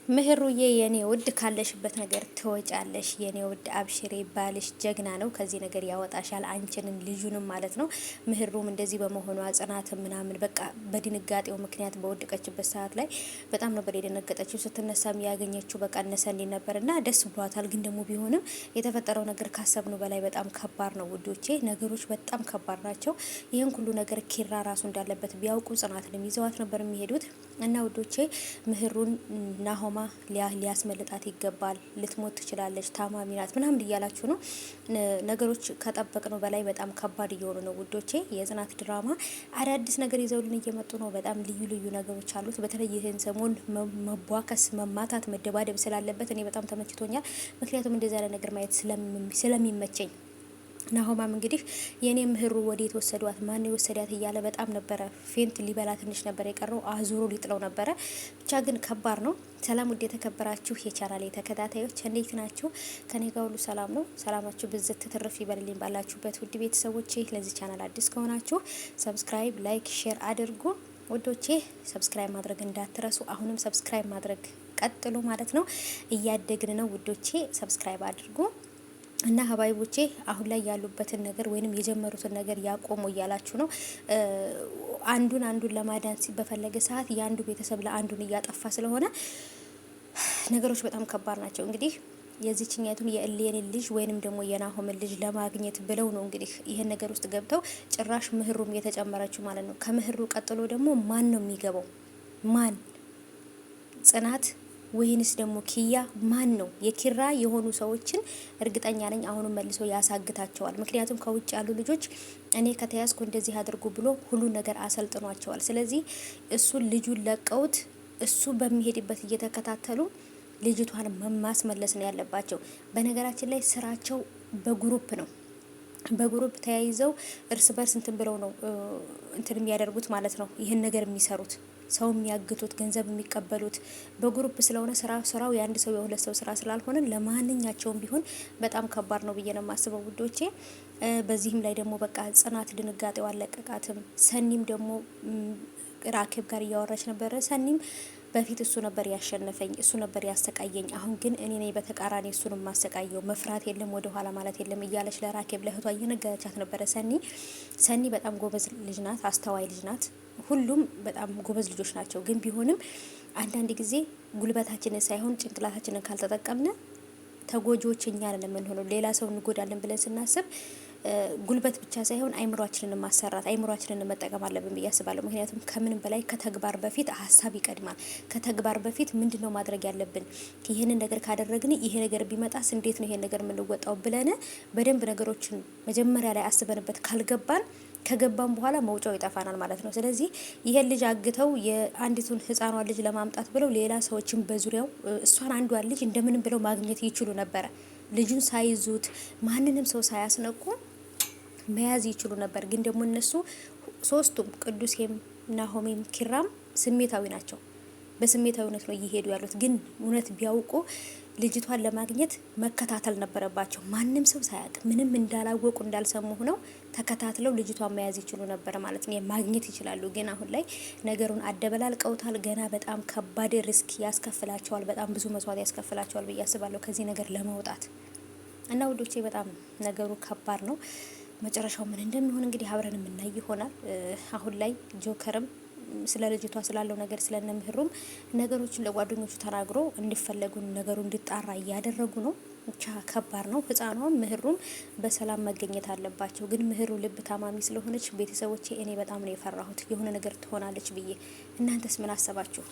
ምህሩዬ የኔ ውድ ካለሽበት ነገር ትወጫለሽ። የኔ ውድ አብሽሬ፣ ባልሽ ጀግና ነው። ከዚህ ነገር ያወጣሻል፣ አንቺንም ልጁንም ማለት ነው። ምህሩም እንደዚህ በመሆኗ ጽናትም ምናምን በቃ በድንጋጤው ምክንያት በወደቀችበት ሰዓት ላይ በጣም ነበር የደነገጠችው። ስትነሳም ያገኘችው በቃ እነሰኒ ነበርና ደስ ብሏታል። ግን ደግሞ ቢሆንም የተፈጠረው ነገር ካሰብነው በላይ በጣም ከባድ ነው ውዶቼ። ነገሮች በጣም ከባድ ናቸው። ይህን ሁሉ ነገር ኪራ ራሱ እንዳለበት ቢያውቁ ጽናትንም ይዘዋት ነበር የሚሄዱት እና ውዶቼ ምህሩን ናሆማ ሊያስመልጣት ይገባል። ልትሞት ትችላለች፣ ታማሚ ናት ምናምን እያላችሁ ነው። ነገሮች ከጠበቅነው በላይ በጣም ከባድ እየሆኑ ነው ውዶቼ። የጽናት ድራማ አዳዲስ ነገር ይዘውልን እየመጡ ነው። በጣም ልዩ ልዩ ነገሮች አሉት። በተለይ ይህን ሰሞን መቧከስ፣ መማታት፣ መደባደብ ስላለበት እኔ በጣም ተመችቶኛል። ምክንያቱም እንደዚህ ያለ ነገር ማየት ስለሚመቸኝ ናሆማም እንግዲህ የኔ ምህሩ ወዴት ወሰዷት፣ ማን የወሰዳት እያለ በጣም ነበረ ፌንት ሊበላ ትንሽ ነበር የቀረው፣ አዙሮ ሊጥለው ነበረ። ብቻ ግን ከባድ ነው። ሰላም ውድ የተከበራችሁ የቻናሌ ተከታታዮች እንዴት ናችሁ? ከኔ ጋር ሁሉ ሰላም ነው። ሰላማችሁ ብዝት ትርፍ ይበልልኝ ባላችሁበት ውድ ቤተሰቦቼ። ለዚህ ቻናል አዲስ ከሆናችሁ ሰብስክራይብ፣ ላይክ፣ ሼር አድርጉ ውዶቼ። ሰብስክራይብ ማድረግ እንዳትረሱ። አሁንም ሰብስክራይብ ማድረግ ቀጥሉ ማለት ነው። እያደግን ነው ውዶቼ። ሰብስክራይብ አድርጉ እና ሀባይቦቼ አሁን ላይ ያሉበትን ነገር ወይንም የጀመሩትን ነገር ያቆሙ እያላችሁ ነው። አንዱን ለማዳን በፈለገ ሰዓት የአንዱ ቤተሰብ ለአንዱን እያጠፋ ስለሆነ ነገሮች በጣም ከባድ ናቸው። እንግዲህ የዚችኛቱን የእሌኒ ልጅ ወይንም ደግሞ የናሆምን ልጅ ለማግኘት ብለው ነው እንግዲህ ይሄን ነገር ውስጥ ገብተው ጭራሽ ምህሩም የተጨመረችው ማለት ነው። ከምህሩ ቀጥሎ ደግሞ ማን ነው የሚገባው? ማን? ጽናት ወይንስ ደግሞ ኪያ? ማን ነው? የኪራ የሆኑ ሰዎችን እርግጠኛ ነኝ አሁንም መልሶ ያሳግታቸዋል። ምክንያቱም ከውጭ ያሉ ልጆች እኔ ከተያዝኩ እንደዚህ አድርጉ ብሎ ሁሉን ነገር አሰልጥኗቸዋል። ስለዚህ እሱን ልጁን ለቀውት እሱ በሚሄድበት እየተከታተሉ ልጅቷን ማስመለስ ነው ያለባቸው። በነገራችን ላይ ስራቸው በግሩፕ ነው። በግሩፕ ተያይዘው እርስ በርስ እንትን ብለው ነው እንትን የሚያደርጉት ማለት ነው። ይህን ነገር የሚሰሩት ሰው የሚያግቱት ገንዘብ የሚቀበሉት በግሩፕ ስለሆነ ስራው የአንድ ሰው የሁለት ሰው ስራ ስላልሆነ ለማንኛቸውም ቢሆን በጣም ከባድ ነው ብዬ ነው የማስበው ውዶቼ። በዚህም ላይ ደግሞ በቃ ጽናት ድንጋጤው አለቀቃትም። ሰኒም ደግሞ ራኬብ ጋር እያወራች ነበረ። ሰኒም በፊት እሱ ነበር ያሸነፈኝ፣ እሱ ነበር ያሰቃየኝ፣ አሁን ግን እኔ ነኝ በተቃራኒ እሱን ማሰቃየው፣ መፍራት የለም ወደ ኋላ ማለት የለም እያለች ለራኬብ ለእህቷ እየነገረቻት ነበረ። ሰኒ በጣም ጎበዝ ልጅ ናት፣ አስተዋይ ልጅ ናት። ሁሉም በጣም ጎበዝ ልጆች ናቸው። ግን ቢሆንም አንዳንድ ጊዜ ጉልበታችንን ሳይሆን ጭንቅላታችንን ካልተጠቀምነ ተጎጂዎች እኛ ነን የምንሆነው። ሌላ ሰው እንጎዳለን ብለን ስናስብ ጉልበት ብቻ ሳይሆን አይምሯችንን ማሰራት፣ አይምሯችንን መጠቀም አለብን ብዬ አስባለሁ። ምክንያቱም ከምንም በላይ ከተግባር በፊት ሀሳብ ይቀድማል። ከተግባር በፊት ምንድነው ማድረግ ያለብን? ይህንን ነገር ካደረግን ይሄ ነገር ቢመጣስ እንዴት ነው ይሄን ነገር የምንወጣው ብለን በደንብ ነገሮችን መጀመሪያ ላይ አስበንበት ከገባን በኋላ መውጫው ይጠፋናል ማለት ነው። ስለዚህ ይሄን ልጅ አግተው የአንዲቱን ህፃኗን ልጅ ለማምጣት ብለው ሌላ ሰዎችን በዙሪያው እሷን አንዷን ልጅ እንደምንም ብለው ማግኘት ይችሉ ነበረ። ልጁን ሳይዙት ማንንም ሰው ሳያስነቁ መያዝ ይችሉ ነበር። ግን ደግሞ እነሱ ሶስቱም ቅዱሴም፣ ናሆሜም፣ ኪራም ስሜታዊ ናቸው። በስሜታዊነት ነው እየሄዱ ያሉት። ግን እውነት ቢያውቁ ልጅቷን ለማግኘት መከታተል ነበረባቸው። ማንም ሰው ሳያውቅ ምንም እንዳላወቁ እንዳልሰሙ ሆነው ተከታትለው ልጅቷን መያዝ ይችሉ ነበር ማለት ነው። ማግኘት ይችላሉ። ግን አሁን ላይ ነገሩን አደበላልቀውታል። ገና በጣም ከባድ ሪስክ ያስከፍላቸዋል። በጣም ብዙ መስዋዕት ያስከፍላቸዋል ብዬ አስባለሁ ከዚህ ነገር ለመውጣት እና ውዶቼ በጣም ነገሩ ከባድ ነው። መጨረሻው ምን እንደሚሆን እንግዲህ አብረን የምናይ ይሆናል። አሁን ላይ ጆከርም ስለ ልጅቷ ስላለው ነገር ስለነምህሩም ነገሮችን ለጓደኞቹ ተናግሮ እንዲፈለጉ ነገሩ እንዲጣራ እያደረጉ ነው። ብቻ ከባድ ነው። ህፃኗም ምህሩም በሰላም መገኘት አለባቸው። ግን ምህሩ ልብ ታማሚ ስለሆነች ቤተሰቦቼ እኔ በጣም ነው የፈራሁት የሆነ ነገር ትሆናለች ብዬ። እናንተስ ምን አሰባችሁ?